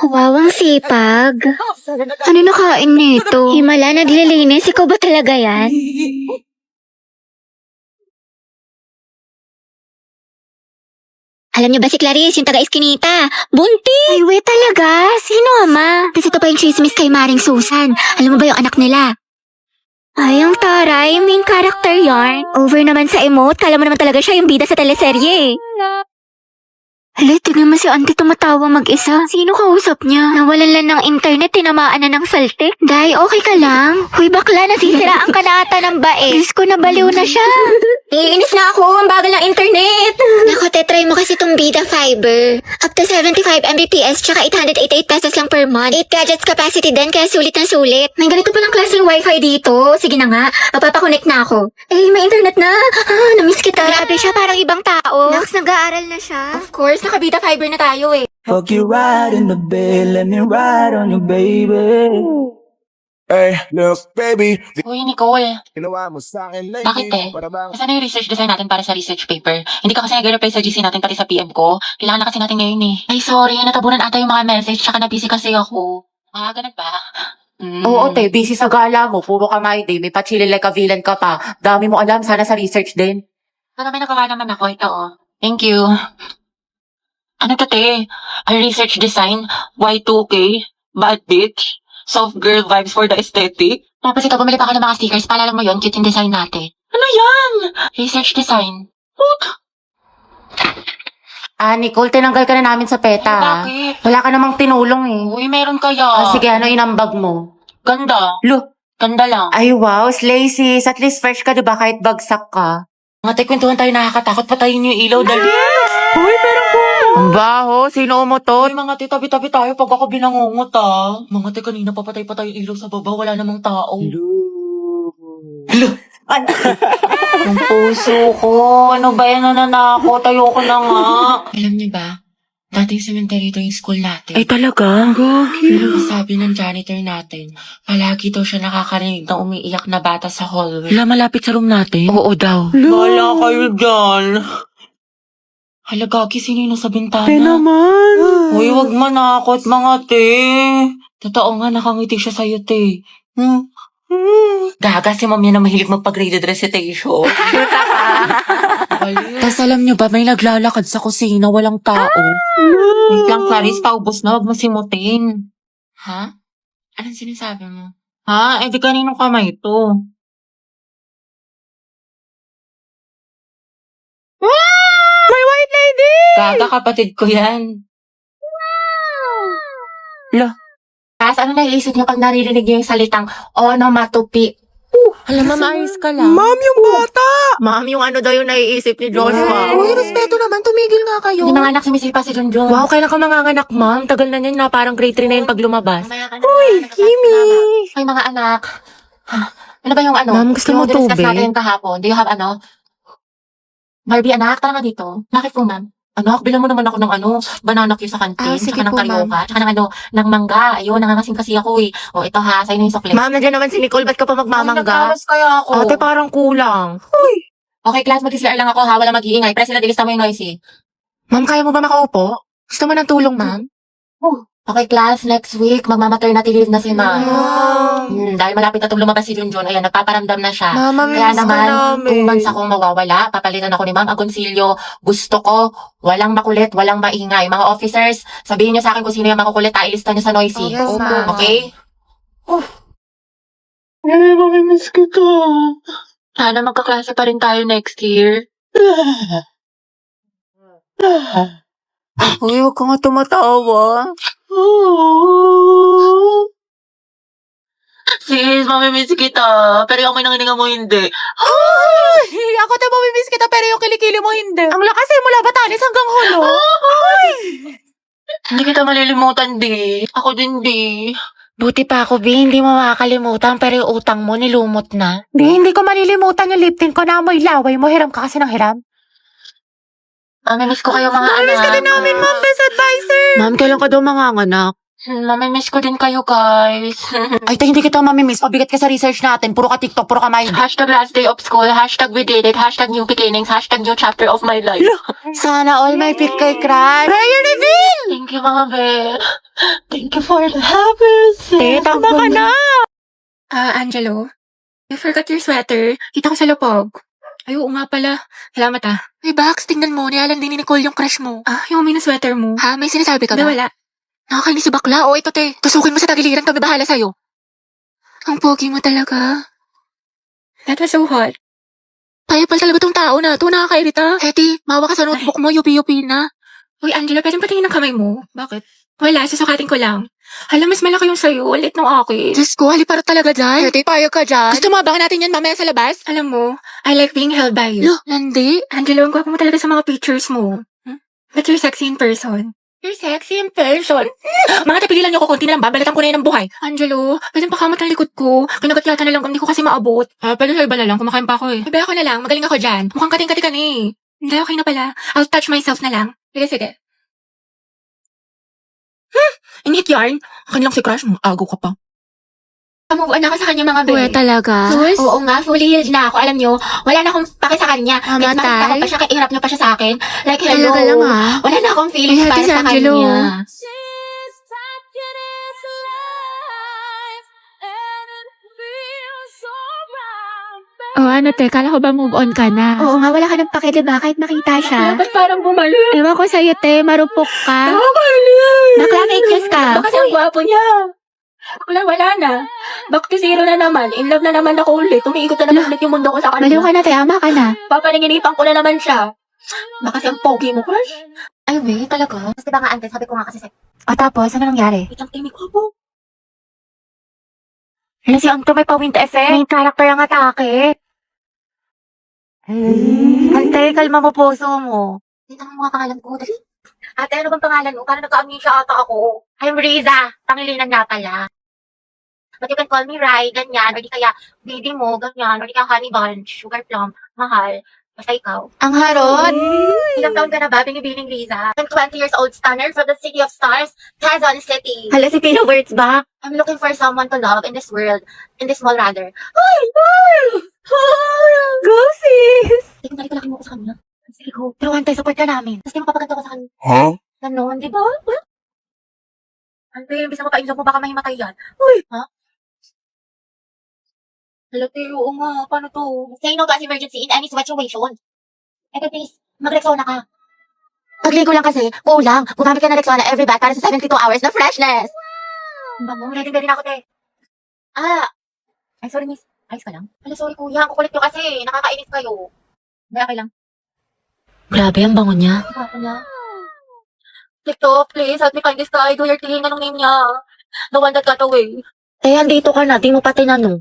Wawang sipag. Ano nakain nito? Himala, naglilinis. Ikaw ba talaga yan? Alam niyo ba si Clarice, yung taga-Eskinita? Bunti! Ay, wait talaga? Sino, ama? Kasi ito pa yung chismis kay Maring Susan. Alam mo ba yung anak nila? Ay, ang taray. Main character yarn. Over naman sa emote. Kala mo naman talaga siya yung bida sa teleserye. Hala, tignan mo si auntie tumatawa mag-isa. Sino kausap niya? Nawalan lang ng internet, tinamaan na ng saltik. Day, okay ka lang? Huy, bakla, nasisiraan ka na ata ng bae. Diyos ko, nabaliw na siya. Iinis na ako, ang bagal ng internet. Nako, tetry mo kasi tong Bida Fiber. Up to 75 Mbps, tsaka 888 pesos lang per month. 8 gadgets capacity din, kaya sulit na sulit. May ganito palang klaseng wifi dito. Sige na nga, mapapakonect na ako. Eh, may internet na. Namiss kita. Grabe siya, parang ibang tao. Naks, nag-aaral na siya. Of course, naka-Bida Fiber na tayo eh. Fuck you right in the bed, let me ride on you, baby. Hey, look, baby. Uy, Nicole. Ginawa mo sa akin lately. Bakit eh? Para bang Nasaan na yung research design natin para sa research paper? Hindi ka kasi nag-reply sa GC natin pati sa PM ko. Kailangan na kasi natin ngayon eh. Ay, sorry. Natabunan ata yung mga message tsaka na-busy kasi ako. Ganun ba? Oo, te, busy sa gala mo. Puro ka my day. May pa-chili like a villain ka pa. Dami mo alam. Sana sa research din. Pero may nagawa naman ako. Ito oh. Thank you. Ano to, te? A research design? Y2K? Bad bitch? Soft girl vibes for the aesthetic? Tapos ito, bumili pa ako ng mga stickers. Paalala mo yun, cute yung design natin. Ano yan? Research design. Nicole, tinanggal ka na namin sa PETA. Bakit? Wala ka namang tinulong eh. Uy, meron kaya. Sige, ano inambag mo? Ganda. Lo, Ganda lang. ay wow, slay sis. At least fresh ka, diba? Kahit bagsak ka. Mga te, kwentuhan tayo nakakatakot. Patayin niyo yung ilaw, dali. Uy, pero ang baho. Sino mo to? Uy, mga te, tabi-tabi tayo pag ako binangungot ah. Mga te, kanina papatay pa tayo yung ilaw sa baba. Wala namang tao. Yung puso ko. Ano ba yan? Nananakot. Ayoko na nga. Alam niyo ba? Dating cemetery ito yung school natin. Ay talaga? Sabi ng janitor natin, palagi daw siya nakakarinig ng umiiyak na bata sa hallway. Wala malapit sa room natin? Oo daw. Wala kayo dyan. Hala, Gagi, sino yung nasa bintana? naman. Uy, wag manakot, mga te. Totoo nga, nakangiti siya sa'yo, te. Gaga, si ma'am yan na mahilig magpag-graded recitation. Tapos alam nyo ba, may naglalakad sa kusina, walang tao. Wait lang, Clarice, paubos na, wag mo simutin. Ha? Anong sinasabi mo? Ha? Eh, di kaninong kamay ito? May white lady! Gaga, kapatid ko yan. Lo. Tapos, ano naiisip niyo pag naririnig niyo yung salitang onomatopoeia? Alam, ma'am, ayos ka lang. Ma'am, yung bata! Ma'am, yung ano daw yung naiisip ni Joshua. Uy, respeto naman, tumigil nga kayo. Hindi mga anak sumisipa si Junjun. Wow, kailan ka manganganak, ma'am? Tagal na niyan na, parang grade 3 na yun pag lumabas. Uy, Kimi! Ay, mga anak. Ano ba yung ano? Ma'am, gusto mo yung diniscuss tubig? natin kahapon. Do you have ano? Barbie, anak, tara nga dito. Bakit po, ma'am? Anak, bilang mo naman ako ng ano, banana cue sa kantin, Sige tsaka ng po, karyoka, tsaka ng ano, ng mangga. Ayun, nangangasim kasi ako eh. O, ito ha, sa'yo na yung sukli. Ma'am, nandiyan naman si Nicole, ba't ka pa magmamangga? Nagkamas kaya ako. Ate, parang kulang. Okay, class, mag-CR lang ako ha, wala mag-iingay. President, ilista mo yung noisy. Ma'am, kaya mo ba makaupo? Gusto mo ng tulong, ma'am? Okay, class, next week, magmamaternity leave na si ma'am. Dahil malapit na itong lumabas si Junjun, ayan, nagpaparamdam na siya. Mama, Kaya naman, 2 months akong mawawala. Papalitan ako ni Ma'am Agoncillo. Gusto ko, walang makulit, walang maingay. Mga officers, sabihin niyo sa akin kung sino yung makukulit. Ilista niyo sa noisy. Yes, ma'am. Okay? Ay, mamimiss kita. Sana magkaklase pa rin tayo next year. Uy, huwag ka nga tumatawa. Sis, mamimiss kita. Pero yung minangininga mo hindi. Ay, ako tayo mamimiss kita pero yung kilikili mo hindi. Ang lakas eh, mula Batanes hanggang Holo. Hindi kita malilimutan, di. Ako din, di. Buti pa ako, Bi, hindi mo makakalimutan pero yung utang mo nilumot na. Bi, hindi ko malilimutan yung lip tint ko na amoy laway mo. Hiram ka kasi ng hiram. Mamimiss ko kayo mga anak. Ma'am, best advisor. Ma'am, kailan ka daw manganganak? Mamimiss ko din kayo, guys. Ay, tayo hindi kita mamimiss. Pabigat ka sa research natin. Puro ka TikTok, puro ka my Hashtag last day of school, hashtag we did it, hashtag new beginnings, hashtag new chapter of my life. Sana all may pick kay crush. Prayer reveal! Thank you, Mama Belle. Thank you for the happiness. Tama ka na! Angelo, you forgot your sweater. Kita ko sa lupog. Ay, oo nga pala. Salamat Ay, Bax, tingnan mo. Nialan din ni Nicole yung crush mo. Yung may sweater mo. May sinasabi ka ba? Wala. Nakakainis si bakla. Ito te. Tusukin mo sa tagiliran. Kami bahala sa'yo. Ang pogi mo talaga. That was so hot. Payapal talaga tong tao na to. Nakakairita. Hetty, mawa ka sa notebook mo. Yupi-yupi na. Uy, Angela, pwedeng patingin ng kamay mo. Bakit? Wala, susukatin ko lang. Hala, mas malaki yung sa'yo. Ulit ng akin. Diyos ko, halipara talaga dyan. Hetty, payag ka dyan. Gusto mo abangan natin yan mamaya sa labas? Alam mo, I like being held by you. Nandi? Angela, ang gwapo mo talaga sa mga pictures mo. But you're sexy in person. You're sexy in person. Mga tapigilan niyo ko, konti na lang, babalatan ko na yun ang buhay. Angelo, pwedeng pakamot ang likod ko. Kinagat-yata na lang, hindi ko kasi maabot. Pwede sa iba na lang, kumakain pa ako eh. Iba ako na lang, magaling ako dyan. Mukhang kating-kati ka na eh. Hindi, okay na pala. I'll touch myself na lang. Sige. Inhit yarn. Akin lang si Crush, agaw ka pa. Move on ako sa kanya mga Uwe, talaga? Oo nga, fully healed na ako. Alam nyo, wala na akong pake sa kanya. Kahit makita ko pa siya, kairap niya pa siya sa akin. Like, hello. Talaga lang Wala na akong feelings Ay, para Ate sa Angelo. kanya. Ano te, kala ko ba move on ka na? Oo nga, wala ka ng pake, diba? Kahit makita siya. Ba't parang bumalik? Ewan ko sa'yo te, marupok ka. Bakla fake news ka. Kasi ang gwapo niya. Wala na. Back to zero na naman. In love na naman ako ulit. Umiikot na naman ulit yung mundo ko sa Baliw kanya. ka na, te. Ama ka na. Papaninginipan ko na naman siya. Baka siyang pogi mo, Crush. Ay, wait, talaga? Tapos diba nga, antes, sabi ko nga kasi tapos, ano nangyari? Itang timig ko po. Hala, si Anto may pa-wind effect. Main character ang atake. Antay, kalma mo puso mo. Dito ang mga pangalan ko, dali. Ate, ano bang pangalan mo? Parang nagka-amnesia ata ako. I'm Riza. Pangilinan nga pala. But you can call me Rai, ganyan. Or di kaya baby mo, ganyan. Or di kaya honey bunch, sugar plum, mahal. Basta ikaw. Ang harot! Ilang taon ka na ba, binibining Riza? I'm 20 years old stunner from the city of stars, Quezon City. Hala, si Pino Words ba? I'm looking for someone to love in this world, in this mall rather. Ay! Go, sis! Ikaw nalipalaki mo ko sa kanya. Sige, go. Pero antay, support ka namin. Tapos di mapapaganda ko sa kanya. Huh? Ganon, di ba? Antay, imbis na mapailog mo, baka mahimatay yan. Uy! Ha? Hala, Teo, oo nga. Paano to? Say no to as emergency in any situation. Eto, please, mag-Rexona ka. Pagligo lang kasi, kulang. Gumamit ka ng Rexona every bath para sa 72 hours na freshness. Bango, ready na rin ako, te. Ay, sorry, miss. Ayos ka lang? Hala, sorry, kuya. Ang kukulit nyo kasi. Nakakainis kayo. Hindi, okay lang. Grabe, ang bango niya. Ako niya. TikTok, please, help me find this guy. Do your thing. Anong name niya? The one that got away. Eh, andito ka na, di mo pa tinanong.